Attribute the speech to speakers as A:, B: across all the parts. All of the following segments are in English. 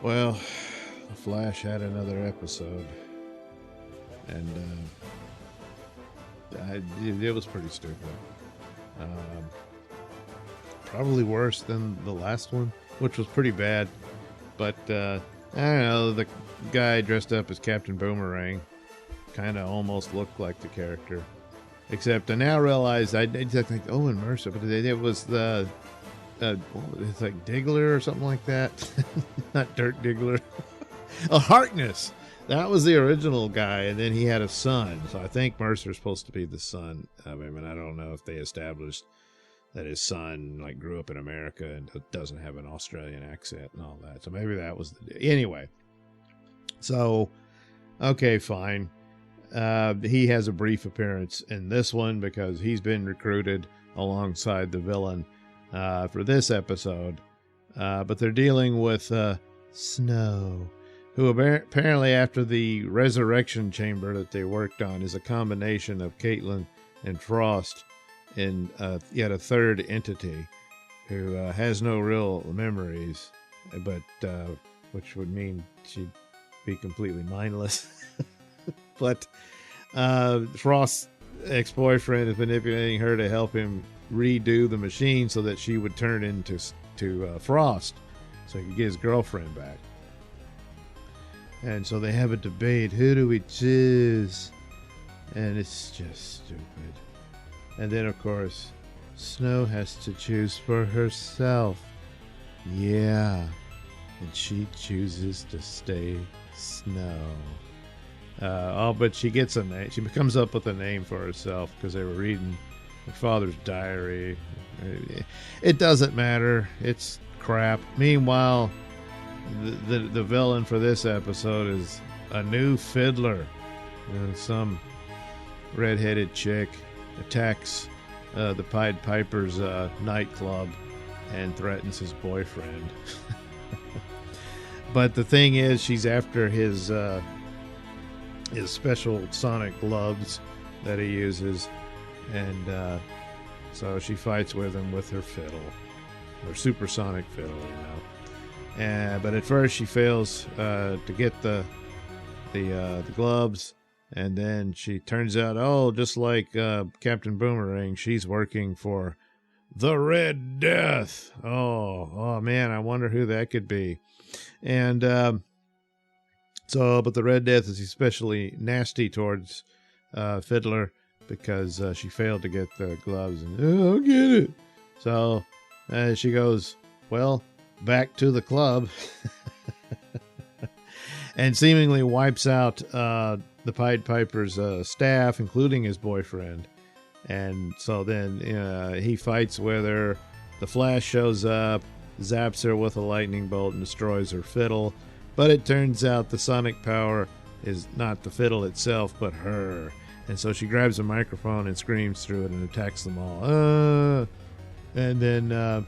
A: Well, The Flash had another episode, and it was pretty stupid. Um, Probably worse than the last one, which was pretty bad. But I don't know, the guy dressed up as Captain Boomerang kind of almost looked like the character. Except I now realize I just think Owen Mercer, but it was it's like Diggler or something like that. Not Dirt Diggler. Harkness. That was the original guy, and then he had a son. So I think Mercer's supposed to be the son of him, and I don't know if they established that his son like grew up in America and doesn't have an Australian accent and all that. So maybe that was anyway. So okay, fine. He has a brief appearance in this one because he's been recruited alongside the villain for this episode. But they're dealing with Snow, who apparently after the resurrection chamber that they worked on is a combination of Caitlin and Frost in yet a third entity who has no real memories, but which would mean she'd be completely mindless. But Frost's ex-boyfriend is manipulating her to help him redo the machine so that she would turn into Frost so he could get his girlfriend back. And so they have a debate. Who do we choose? And it's just stupid. And then, of course, Snow has to choose for herself. Yeah. And she chooses to stay Snow. But she gets a name. She comes up with a name for herself because they were reading her father's diary. It doesn't matter. It's crap. Meanwhile, the villain for this episode is a new fiddler. Some redheaded chick attacks the Pied Piper's nightclub and threatens his boyfriend. But the thing is, she's after his special sonic gloves that he uses, and so she fights with him with her fiddle, her supersonic fiddle, but at first she fails to get the gloves, and then she turns out, just like Captain Boomerang, she's working for the Red Death. Oh man, I wonder who that could be. And but the Red Death is especially nasty towards Fiddler because she failed to get the gloves, and I'll get it. So she goes, well, back to the club, and seemingly wipes out the Pied Piper's staff, including his boyfriend. And so then he fights with her. The Flash shows up, zaps her with a lightning bolt, and destroys her fiddle. But it turns out the sonic power is not the fiddle itself, but her. And so she grabs a microphone and screams through it and attacks them all. And then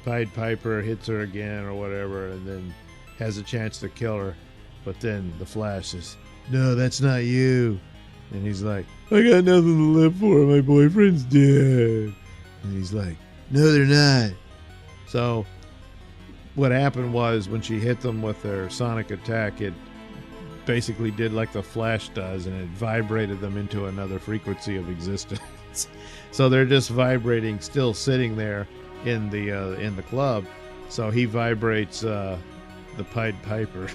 A: Pied Piper hits her again or whatever, and then has a chance to kill her. But then the Flash says, no, that's not you. And he's like, I got nothing to live for. My boyfriend's dead. And he's like, no, they're not. So what happened was when she hit them with their sonic attack, it basically did like the Flash does, and it vibrated them into another frequency of existence. So they're just vibrating, still sitting there in the club. So he vibrates the Pied Piper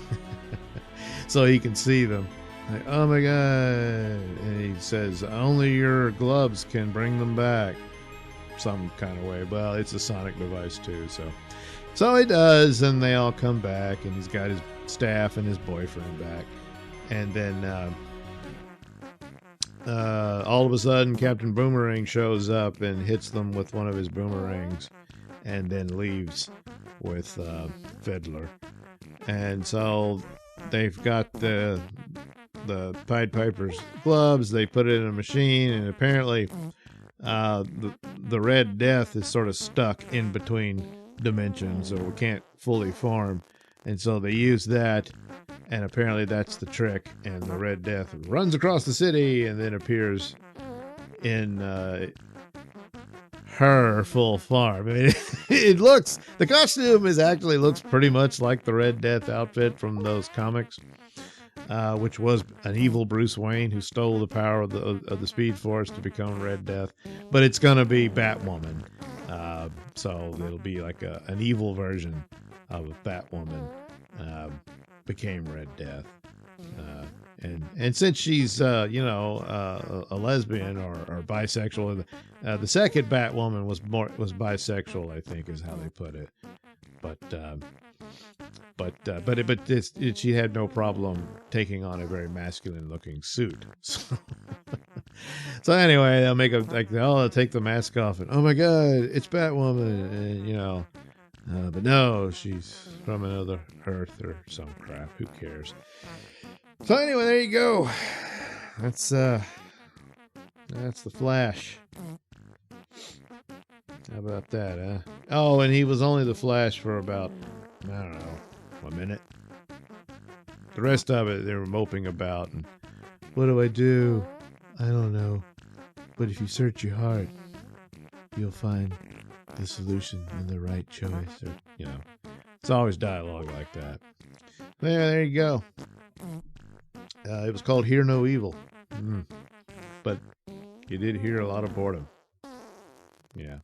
A: so he can see them. Like, oh my god. And he says, only your gloves can bring them back. Some kind of way. Well, it's a sonic device too, so he does, and they all come back, and he's got his staff and his boyfriend back. And then all of a sudden Captain Boomerang shows up and hits them with one of his boomerangs, and then leaves with Fiddler. And so they've got the Pied Piper's gloves. They put it in a machine, and apparently the Red Death is sort of stuck in between dimensions, so we can't fully form. And so they use that, and apparently that's the trick, and the Red Death runs across the city and then appears in her full farm. I mean, the costume actually looks pretty much like the Red Death outfit from those comics, which was an evil Bruce Wayne who stole the power of the Speed Force to become Red Death. But it's going to be Batwoman. So it'll be like an evil version of Batwoman became Red Death. And since she's a lesbian or bisexual, the second Batwoman was bisexual, I think, is how they put it. But she had no problem taking on a very masculine looking suit. So anyway, they'll take the mask off and, oh my God, it's Batwoman, and but no, she's from another Earth or some crap. Who cares? So anyway, there you go. That's the Flash. How about that, huh? Oh, and he was only the Flash for about, I don't know, a minute. The rest of it, they were moping about. And what do I do? I don't know. But if you search your heart, you'll find the solution and the right choice. Or, it's always dialogue like that. There you go. It was called Hear No Evil. But you did hear a lot of boredom. Yeah.